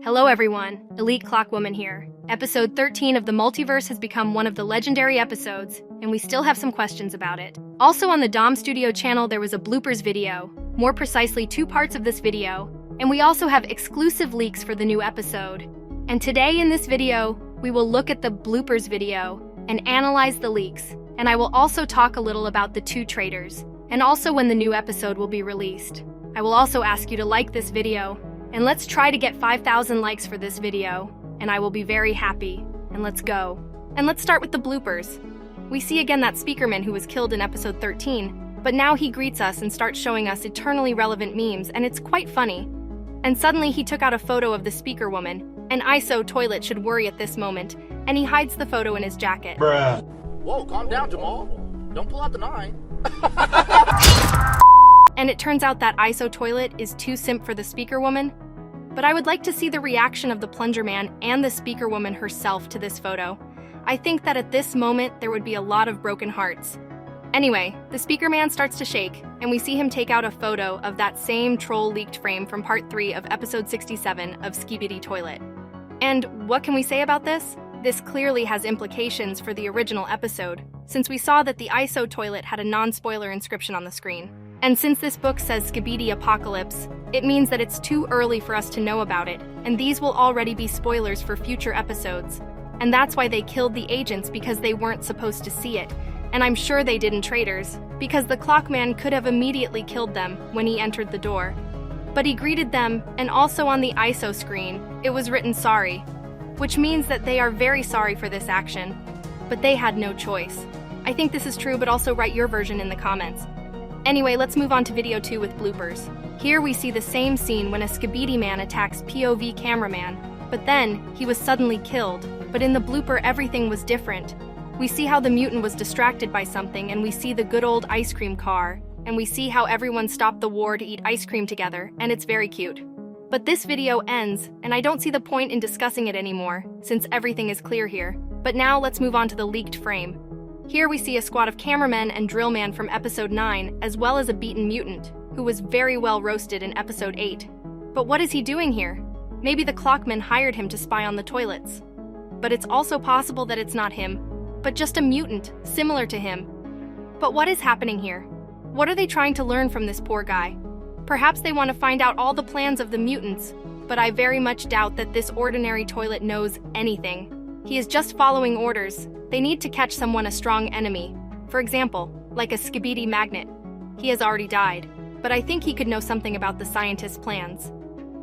Hello everyone, Elite Clockwoman here. Episode 13 of the Multiverse has become one of the legendary episodes, and we still have some questions about it. Also on the Dom Studio channel there was a bloopers video, more precisely 2 parts of this video, and we also have exclusive leaks for the new episode. And today in this video, we will look at the bloopers video and analyze the leaks, and I will also talk a little about the 2 traitors, and also when the new episode will be released. I will also ask you to like this video, and let's try to get 5,000 likes for this video, and I will be very happy. And let's go. And let's start with the bloopers. We see again that speakerman who was killed in episode 13, but now he greets us and starts showing us eternally relevant memes, and it's quite funny. And suddenly he took out a photo of the speaker woman. An ISO toilet should worry at this moment, and he hides the photo in his jacket. Bruh. Whoa, calm down, Jamal. Don't pull out the 9. And it turns out that ISO toilet is too simp for the speaker woman. But I would like to see the reaction of the plunger man and the speaker woman herself to this photo. I think that at this moment there would be a lot of broken hearts. Anyway, the speaker man starts to shake, and we see him take out a photo of that same troll leaked frame from part 3 of episode 67 of SKIBIDI Toilet. And what can we say about this? This clearly has implications for the original episode, since we saw that the ISO toilet had a non-spoiler inscription on the screen. And since this book says Skibidi Apocalypse, it means that it's too early for us to know about it, and these will already be spoilers for future episodes. And that's why they killed the agents, because they weren't supposed to see it. And I'm sure they didn't traitors, because the clockman could have immediately killed them when he entered the door. But he greeted them, and also on the ISO screen, it was written sorry, which means that they are very sorry for this action. But they had no choice. I think this is true, but also write your version in the comments. Anyway, let's move on to video 2 with bloopers. Here we see the same scene when a Skibidi man attacks POV cameraman, but then he was suddenly killed. But in the blooper, everything was different. We see how the mutant was distracted by something, and we see the good old ice cream car, and we see how everyone stopped the war to eat ice cream together, and it's very cute. But this video ends, and I don't see the point in discussing it anymore, since everything is clear here. But now let's move on to the leaked frame. Here we see a squad of cameramen and drillman from episode 9, as well as a beaten mutant, who was very well roasted in episode 8. But what is he doing here? Maybe the clockman hired him to spy on the toilets. But it's also possible that it's not him, but just a mutant, similar to him. But what is happening here? What are they trying to learn from this poor guy? Perhaps they want to find out all the plans of the mutants, but I very much doubt that this ordinary toilet knows anything. He is just following orders. They need to catch someone a strong enemy. For example, like a Skibidi magnet. He has already died, but I think he could know something about the scientist's plans.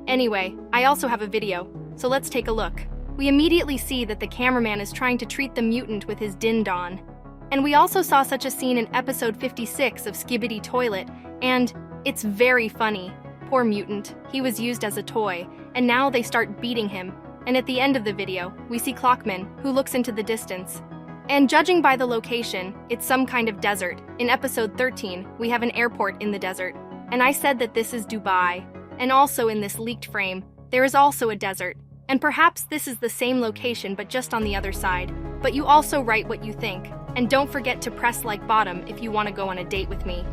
Anyway, I also have a video, so let's take a look. We immediately see that the cameraman is trying to treat the mutant with his din-don. And we also saw such a scene in episode 56 of Skibidi Toilet, and it's very funny. Poor mutant, he was used as a toy, and now they start beating him. And at the end of the video, we see Clockman, who looks into the distance. And judging by the location, it's some kind of desert. In episode 13, we have an airport in the desert. And I said that this is Dubai. And also in this leaked frame, there is also a desert. And perhaps this is the same location, but just on the other side. But you also write what you think. And don't forget to press like bottom if you want to go on a date with me.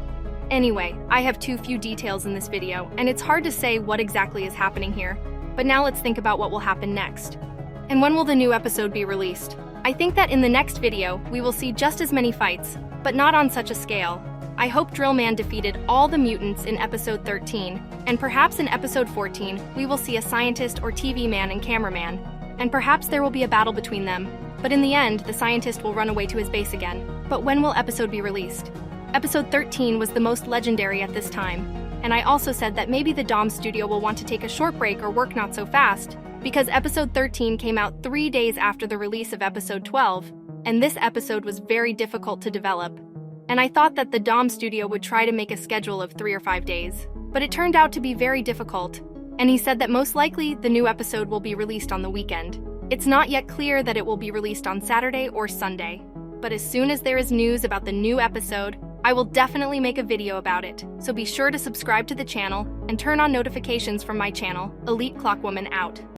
Anyway, I have too few details in this video, and it's hard to say what exactly is happening here. But now let's think about what will happen next. And when will the new episode be released? I think that in the next video, we will see just as many fights, but not on such a scale. I hope Drillman defeated all the mutants in episode 13, and perhaps in episode 14, we will see a scientist or TV man and cameraman, and perhaps there will be a battle between them. But in the end, the scientist will run away to his base again. But when will episode be released? Episode 13 was the most legendary at this time. And I also said that maybe the Dom Studio will want to take a short break or work not so fast, because episode 13 came out 3 days after the release of episode 12, and this episode was very difficult to develop. And I thought that the Dom Studio would try to make a schedule of 3 or 5 days, but it turned out to be very difficult. And he said that most likely the new episode will be released on the weekend. It's not yet clear that it will be released on Saturday or Sunday, but as soon as there is news about the new episode, I will definitely make a video about it, so be sure to subscribe to the channel and turn on notifications from my channel. Elite Clockwoman out.